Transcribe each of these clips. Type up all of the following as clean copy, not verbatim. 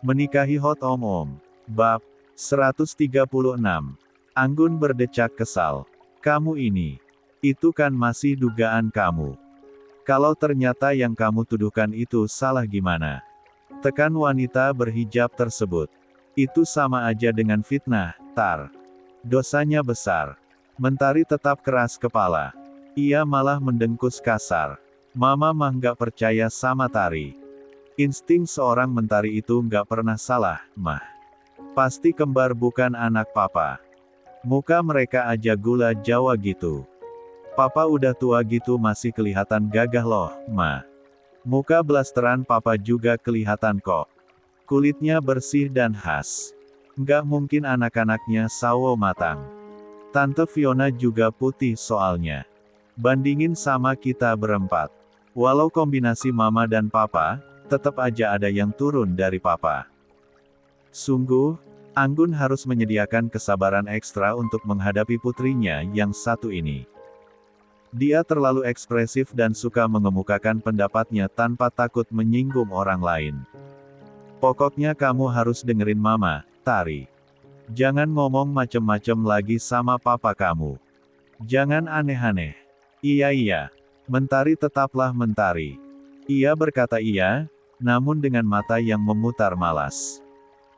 Menikahi Hot Om. Bab 136. Anggun berdecak kesal. Kamu ini. Itu kan masih dugaan kamu. Kalau ternyata yang kamu tuduhkan itu salah gimana? Tekan wanita berhijab tersebut. Itu sama aja dengan fitnah, Tar. Dosanya besar. Mentari tetap keras kepala. Ia malah mendengkus kasar. Mama mah nggak percaya sama Tari. Insting seorang mentari itu nggak pernah salah, mah. Pasti kembar bukan anak papa. Muka mereka aja gula Jawa gitu. Papa udah tua gitu masih kelihatan gagah loh, ma. Muka blasteran papa juga kelihatan kok. Kulitnya bersih dan khas. Nggak mungkin anak-anaknya sawo matang. Tante Fiona juga putih soalnya. Bandingin sama kita berempat. Walau kombinasi mama dan papa, tetap aja ada yang turun dari papa. Sungguh, Anggun harus menyediakan kesabaran ekstra untuk menghadapi putrinya yang satu ini. Dia terlalu ekspresif dan suka mengemukakan pendapatnya tanpa takut menyinggung orang lain. Pokoknya kamu harus dengerin mama, Tari. Jangan ngomong macem-macem lagi sama papa kamu. Jangan aneh-aneh. Iya. Mentari tetaplah mentari. Ia berkata iya, namun dengan mata yang memutar malas.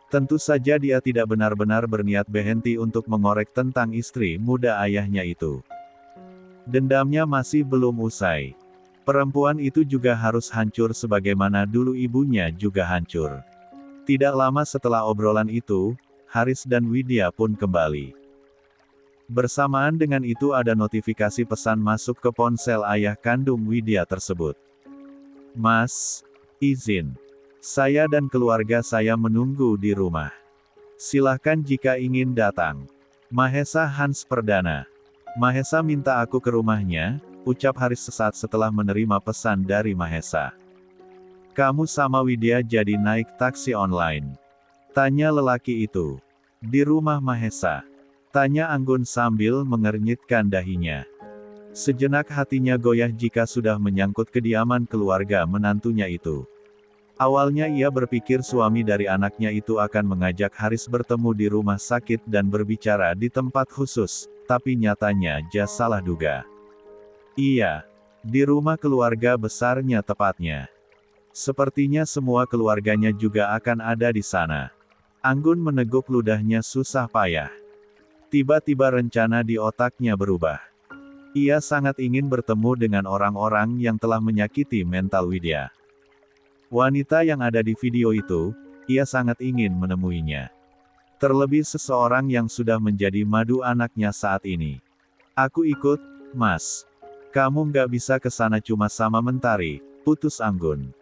Tentu saja dia tidak benar-benar berniat berhenti untuk mengorek tentang istri muda ayahnya itu. Dendamnya masih belum usai. Perempuan itu juga harus hancur sebagaimana dulu ibunya juga hancur. Tidak lama setelah obrolan itu, Haris dan Widya pun kembali. Bersamaan dengan itu ada notifikasi pesan masuk ke ponsel ayah kandung Widya tersebut. Mas, izin. Saya dan keluarga saya menunggu di rumah. Silahkan jika ingin datang. Mahesa Hans Perdana. Mahesa minta aku ke rumahnya, ucap Haris sesaat setelah menerima pesan dari Mahesa. Kamu sama Widya jadi naik taksi online? Tanya lelaki itu. Di rumah Mahesa. Tanya Anggun sambil mengernyitkan dahinya. Sejenak hatinya goyah jika sudah menyangkut kediaman keluarga menantunya itu. Awalnya ia berpikir suami dari anaknya itu akan mengajak Haris bertemu di rumah sakit dan berbicara di tempat khusus, tapi nyatanya salah duga. Iya, di rumah keluarga besarnya tepatnya. Sepertinya semua keluarganya juga akan ada di sana. Anggun meneguk ludahnya susah payah. Tiba-tiba rencana di otaknya berubah. Ia sangat ingin bertemu dengan orang-orang yang telah menyakiti mental Widya. Wanita yang ada di video itu, ia sangat ingin menemuinya. Terlebih seseorang yang sudah menjadi madu anaknya saat ini. Aku ikut, Mas. Kamu nggak bisa ke sana cuma sama Mentari, putus Anggun.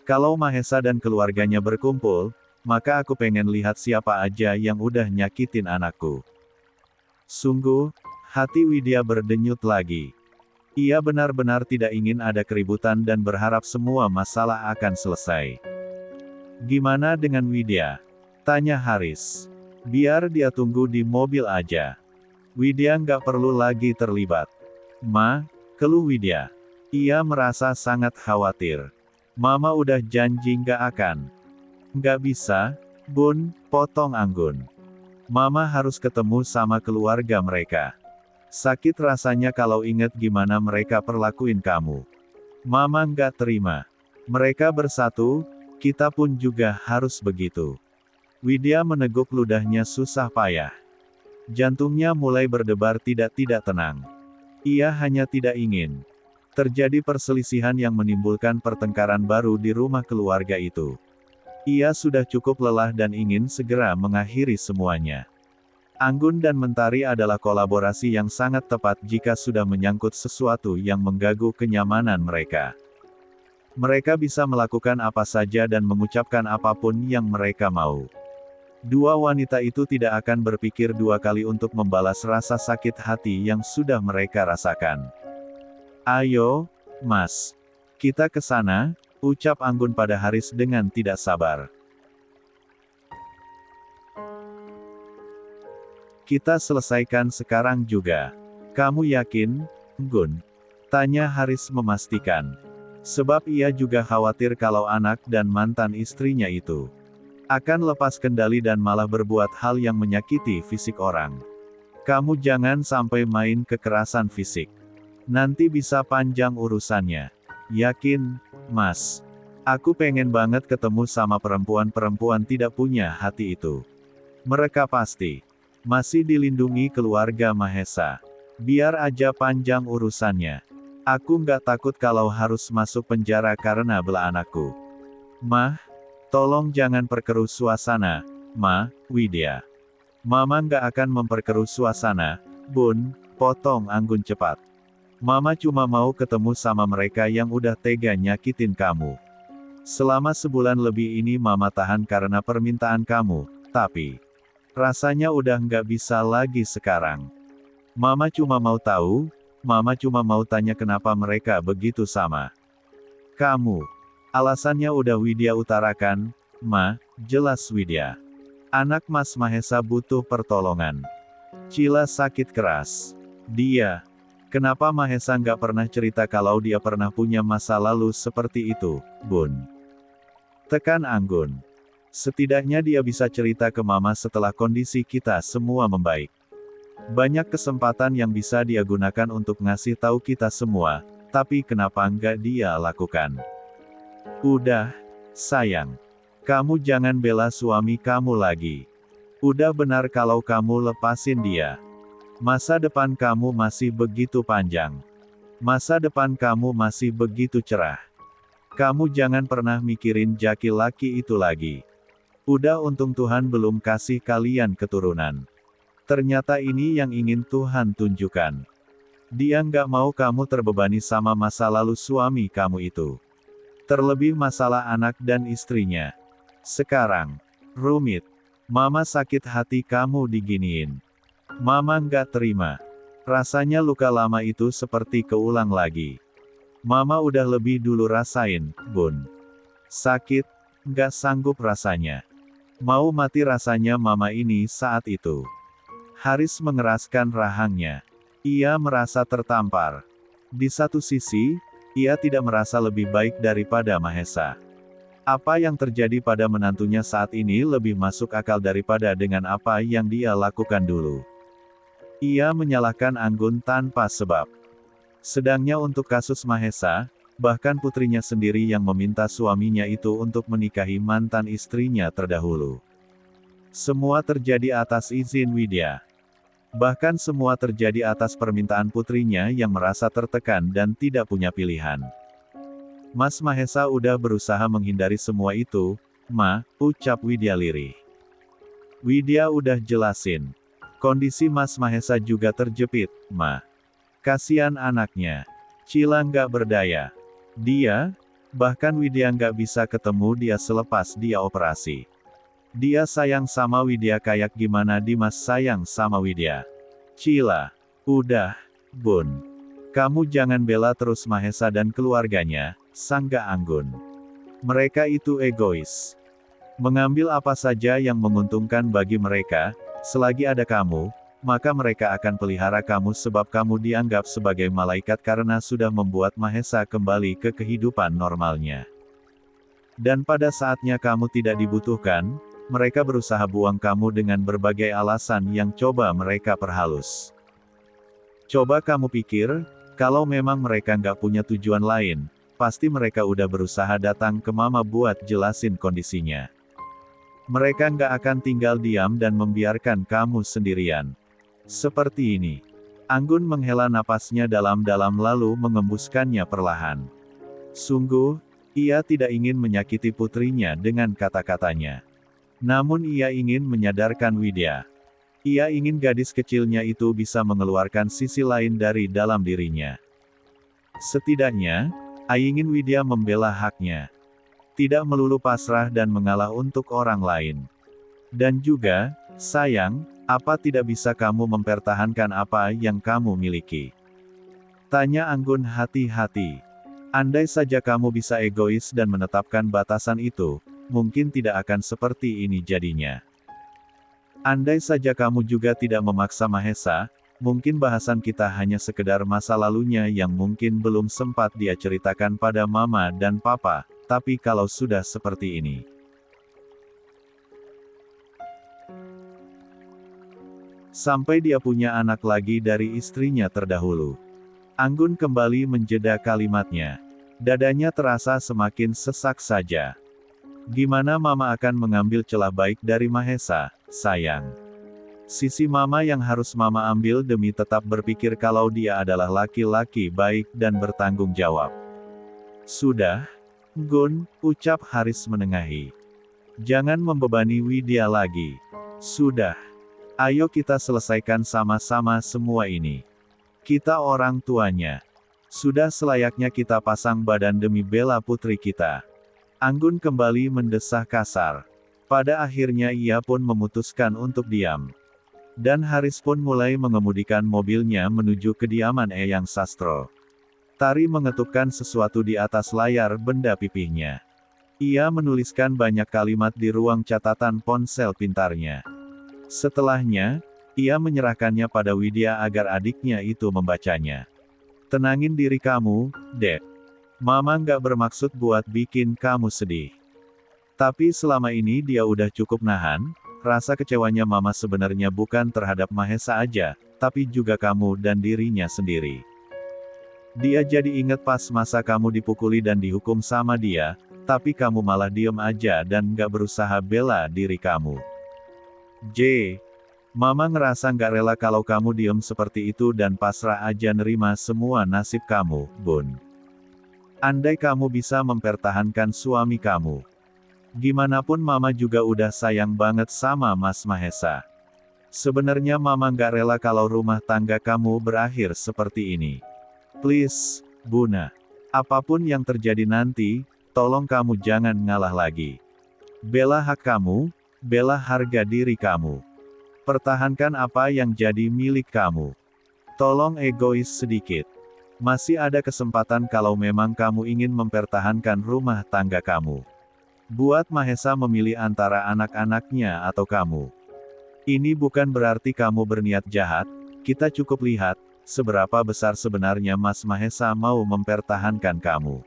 Kalau Mahesa dan keluarganya berkumpul, maka aku pengen lihat siapa aja yang udah nyakitin anakku. Sungguh, hati Widya berdenyut lagi. Ia benar-benar tidak ingin ada keributan dan berharap semua masalah akan selesai. Gimana dengan Widya? Tanya Haris. Biar dia tunggu di mobil aja. Widya nggak perlu lagi terlibat. Ma, keluh Widya. Ia merasa sangat khawatir. Mama udah janji nggak akan. Nggak bisa, Bun, potong Anggun. Mama harus ketemu sama keluarga mereka. Sakit rasanya kalau inget gimana mereka perlakuin kamu. Mama nggak terima. Mereka bersatu, kita pun juga harus begitu. Widya meneguk ludahnya susah payah. Jantungnya mulai berdebar tidak tenang. Ia hanya tidak ingin terjadi perselisihan yang menimbulkan pertengkaran baru di rumah keluarga itu. Ia sudah cukup lelah dan ingin segera mengakhiri semuanya. Anggun dan Mentari adalah kolaborasi yang sangat tepat jika sudah menyangkut sesuatu yang mengganggu kenyamanan mereka. Mereka bisa melakukan apa saja dan mengucapkan apapun yang mereka mau. Dua wanita itu tidak akan berpikir dua kali untuk membalas rasa sakit hati yang sudah mereka rasakan. Ayo, Mas. Kita ke sana, ucap Anggun pada Haris dengan tidak sabar. Kita selesaikan sekarang juga. Kamu yakin, Gun? Tanya Haris memastikan. Sebab ia juga khawatir kalau anak dan mantan istrinya itu Akan lepas kendali dan malah berbuat hal yang menyakiti fisik orang. Kamu jangan sampai main kekerasan fisik. Nanti bisa panjang urusannya. Yakin, Mas? Aku pengen banget ketemu sama perempuan-perempuan tidak punya hati itu. Mereka pasti masih dilindungi keluarga Mahesa. Biar aja panjang urusannya. Aku nggak takut kalau harus masuk penjara karena bela anakku. Mah, tolong jangan perkeruh suasana, Ma, Widya. Mama nggak akan memperkeruh suasana, Bun, potong Anggun cepat. Mama cuma mau ketemu sama mereka yang udah tega nyakitin kamu. Selama sebulan lebih ini Mama tahan karena permintaan kamu, tapi rasanya udah nggak bisa lagi sekarang. Mama cuma mau tahu, Mama cuma mau tanya kenapa mereka begitu sama kamu. Alasannya udah Widya utarakan, Ma, jelas Widya. Anak Mas Mahesa butuh pertolongan. Cila sakit keras. Dia. Kenapa Mahesa nggak pernah cerita kalau dia pernah punya masa lalu seperti itu, Bun? Tekan Anggun. Setidaknya dia bisa cerita ke Mama setelah kondisi kita semua membaik. Banyak kesempatan yang bisa dia gunakan untuk ngasih tahu kita semua, tapi kenapa nggak dia lakukan? Udah, sayang. Kamu jangan bela suami kamu lagi. Udah benar kalau kamu lepasin dia. Masa depan kamu masih begitu panjang. Masa depan kamu masih begitu cerah. Kamu jangan pernah mikirin jaki laki itu lagi. Udah untung Tuhan belum kasih kalian keturunan. Ternyata ini yang ingin Tuhan tunjukkan. Dia nggak mau kamu terbebani sama masa lalu suami kamu itu. Terlebih masalah anak dan istrinya. Sekarang, rumit. Mama sakit hati kamu diginiin. Mama nggak terima. Rasanya luka lama itu seperti keulang lagi. Mama udah lebih dulu rasain, Bun. Sakit, nggak sanggup rasanya. Mau mati rasanya Mama ini saat itu. Haris mengeraskan rahangnya. Ia merasa tertampar. Di satu sisi, ia tidak merasa lebih baik daripada Mahesa. Apa yang terjadi pada menantunya saat ini lebih masuk akal daripada dengan apa yang dia lakukan dulu. Ia menyalahkan Anggun tanpa sebab. Sedangnya untuk kasus Mahesa, bahkan putrinya sendiri yang meminta suaminya itu untuk menikahi mantan istrinya terdahulu. Semua terjadi atas izin Widya. Bahkan semua terjadi atas permintaan putrinya yang merasa tertekan dan tidak punya pilihan. Mas Mahesa udah berusaha menghindari semua itu, Ma, ucap Widya lirih. Widya udah jelasin. Kondisi Mas Mahesa juga terjepit, Ma. Kasian anaknya. Cila nggak berdaya. Dia, bahkan Widya nggak bisa ketemu dia selepas dia operasi. Dia sayang sama Widya kayak gimana Dimas sayang sama Widya. Cila. Udah, Bun. Kamu jangan bela terus Mahesa dan keluarganya, sangga Anggun. Mereka itu egois. Mengambil apa saja yang menguntungkan bagi mereka, selagi ada kamu, maka mereka akan pelihara kamu sebab kamu dianggap sebagai malaikat karena sudah membuat Mahesa kembali ke kehidupan normalnya. Dan pada saatnya kamu tidak dibutuhkan, mereka berusaha buang kamu dengan berbagai alasan yang coba mereka perhalus. Coba kamu pikir, kalau memang mereka nggak punya tujuan lain, pasti mereka udah berusaha datang ke Mama buat jelasin kondisinya. Mereka nggak akan tinggal diam dan membiarkan kamu sendirian. Seperti ini. Anggun menghela napasnya dalam-dalam lalu mengembuskannya perlahan. Sungguh, ia tidak ingin menyakiti putrinya dengan kata-katanya. Namun ia ingin menyadarkan Widya. Ia ingin gadis kecilnya itu bisa mengeluarkan sisi lain dari dalam dirinya. Setidaknya, ingin Widya membela haknya. Tidak melulu pasrah dan mengalah untuk orang lain. Dan juga, sayang, apa tidak bisa kamu mempertahankan apa yang kamu miliki? Tanya Anggun hati-hati. Andai saja kamu bisa egois dan menetapkan batasan itu, mungkin tidak akan seperti ini jadinya. Andai saja kamu juga tidak memaksa Mahesa, mungkin bahasan kita hanya sekedar masa lalunya yang mungkin belum sempat dia ceritakan pada Mama dan Papa, tapi kalau sudah seperti ini. Sampai dia punya anak lagi dari istrinya terdahulu. Anggun kembali menjeda kalimatnya. Dadanya terasa semakin sesak saja. Gimana Mama akan mengambil celah baik dari Mahesa, sayang? Sisi Mama yang harus Mama ambil demi tetap berpikir kalau dia adalah laki-laki baik dan bertanggung jawab. Sudah, Gun, ucap Haris menengahi. Jangan membebani Widya lagi. Sudah. Ayo kita selesaikan sama-sama semua ini. Kita orang tuanya. Sudah selayaknya kita pasang badan demi bela putri kita. Anggun kembali mendesah kasar. Pada akhirnya ia pun memutuskan untuk diam. Dan Haris pun mulai mengemudikan mobilnya menuju kediaman Eyang Sastro. Tari mengetukkan sesuatu di atas layar benda pipihnya. Ia menuliskan banyak kalimat di ruang catatan ponsel pintarnya. Setelahnya, ia menyerahkannya pada Widya agar adiknya itu membacanya. Tenangin diri kamu, Dek. Mama nggak bermaksud buat bikin kamu sedih. Tapi selama ini dia udah cukup nahan, rasa kecewanya Mama sebenarnya bukan terhadap Mahesa aja, tapi juga kamu dan dirinya sendiri. Dia jadi inget pas masa kamu dipukuli dan dihukum sama dia, tapi kamu malah diem aja dan nggak berusaha bela diri kamu. Mama ngerasa nggak rela kalau kamu diem seperti itu dan pasrah aja nerima semua nasib kamu, Bun. Andai kamu bisa mempertahankan suami kamu. Gimana pun Mama juga udah sayang banget sama Mas Mahesa. Sebenarnya Mama nggak rela kalau rumah tangga kamu berakhir seperti ini. Please, Buna. Apapun yang terjadi nanti, tolong kamu jangan ngalah lagi. Bela hak kamu, bela harga diri kamu. Pertahankan apa yang jadi milik kamu. Tolong egois sedikit. Masih ada kesempatan kalau memang kamu ingin mempertahankan rumah tangga kamu. Buat Mahesa memilih antara anak-anaknya atau kamu. Ini bukan berarti kamu berniat jahat, kita cukup lihat, seberapa besar sebenarnya Mas Mahesa mau mempertahankan kamu.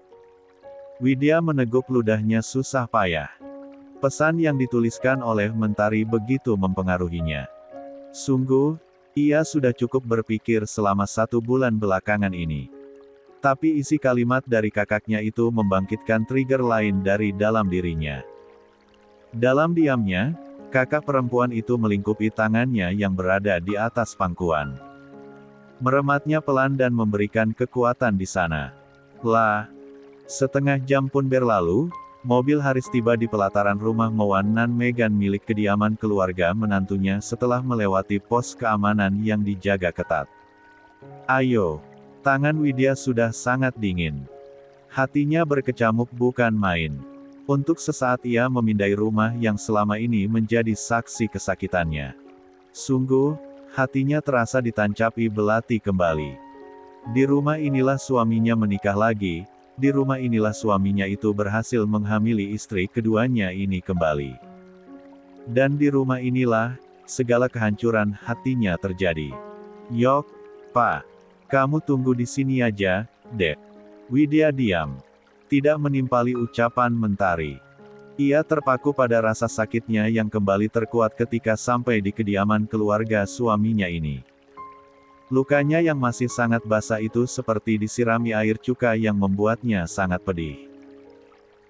Widya meneguk ludahnya susah payah. Pesan yang dituliskan oleh Mentari begitu mempengaruhinya. Sungguh, ia sudah cukup berpikir selama 1 bulan belakangan ini. Tapi isi kalimat dari kakaknya itu membangkitkan trigger lain dari dalam dirinya. Dalam diamnya, kakak perempuan itu melingkupi tangannya yang berada di atas pangkuan. Merematnya pelan dan memberikan kekuatan di sana. Setengah jam pun berlalu, mobil Haris tiba di pelataran rumah Moan Nan Megan milik kediaman keluarga menantunya setelah melewati pos keamanan yang dijaga ketat. Ayo. Tangan Widya sudah sangat dingin. Hatinya berkecamuk bukan main. Untuk sesaat ia memindai rumah yang selama ini menjadi saksi kesakitannya. Sungguh, hatinya terasa ditancapi belati kembali. Di rumah inilah suaminya menikah lagi. Di rumah inilah suaminya itu berhasil menghamili istri keduanya ini kembali. Dan di rumah inilah, segala kehancuran hatinya terjadi. Yok, Pak. Kamu tunggu di sini aja, Dek. Widya diam. Tidak menimpali ucapan Mentari. Ia terpaku pada rasa sakitnya yang kembali terkuat ketika sampai di kediaman keluarga suaminya ini. Lukanya yang masih sangat basah itu seperti disirami air cuka yang membuatnya sangat pedih.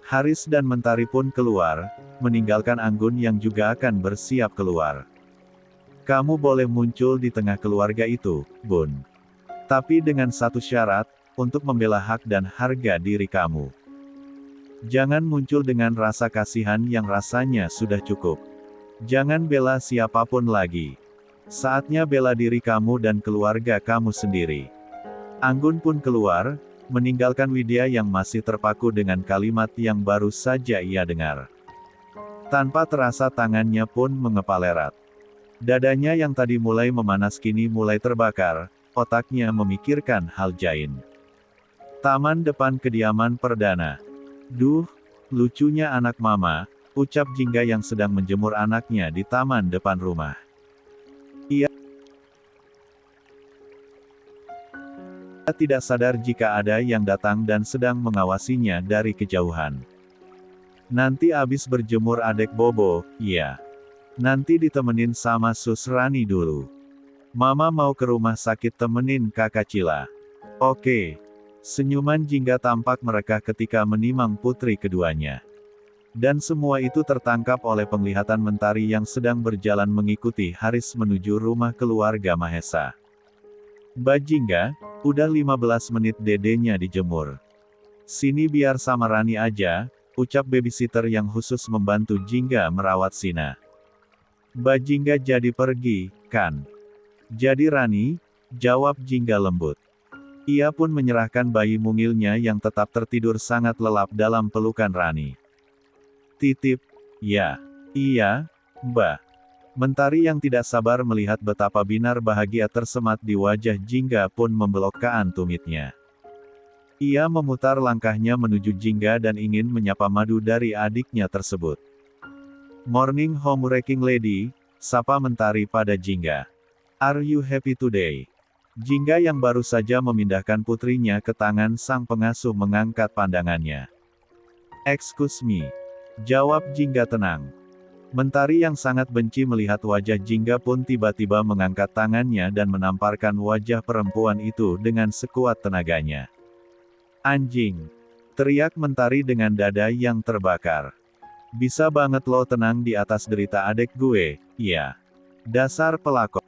Haris dan Mentari pun keluar, meninggalkan Anggun yang juga akan bersiap keluar. Kamu boleh muncul di tengah keluarga itu, Bun. Tapi dengan satu syarat, untuk membela hak dan harga diri kamu. Jangan muncul dengan rasa kasihan yang rasanya sudah cukup. Jangan bela siapapun lagi. Saatnya bela diri kamu dan keluarga kamu sendiri. Anggun pun keluar, meninggalkan Widya yang masih terpaku dengan kalimat yang baru saja ia dengar. Tanpa terasa tangannya pun mengepal erat. Dadanya yang tadi mulai memanas kini mulai terbakar, otaknya memikirkan hal jain. Taman depan kediaman perdana. Duh, lucunya anak mama, ucap Jingga yang sedang menjemur anaknya di taman depan rumah. Ia tidak sadar jika ada yang datang dan sedang mengawasinya dari kejauhan. Nanti abis berjemur adek Bobo, ya. Nanti ditemenin sama Sus Rani dulu. Mama mau ke rumah sakit temenin kakak Cila. Oke. Senyuman jingga tampak mereka ketika menimang putri keduanya. Dan semua itu tertangkap oleh penglihatan Mentari yang sedang berjalan mengikuti Haris menuju rumah keluarga Mahesa. Mbak Jingga, udah 15 menit dedenya dijemur. Sini biar sama Rani aja, ucap babysitter yang khusus membantu Jingga merawat Sina. Mbak Jingga jadi pergi, kan? Jadi Rani, jawab Jingga lembut. Ia pun menyerahkan bayi mungilnya yang tetap tertidur sangat lelap dalam pelukan Rani. Titip, ya. Iya, Mbak. Mentari yang tidak sabar melihat betapa binar bahagia tersemat di wajah Jingga pun membelokkan tumitnya. Ia memutar langkahnya menuju Jingga dan ingin menyapa madu dari adiknya tersebut. Morning home wrecking lady, sapa Mentari pada Jingga. Are you happy today? Jingga yang baru saja memindahkan putrinya ke tangan sang pengasuh mengangkat pandangannya. Excuse me. Jawab Jingga tenang. Mentari yang sangat benci melihat wajah Jingga pun tiba-tiba mengangkat tangannya dan menamparkan wajah perempuan itu dengan sekuat tenaganya. Anjing! Teriak Mentari dengan dada yang terbakar. Bisa banget lo tenang di atas derita adek gue, ya. Dasar pelakor.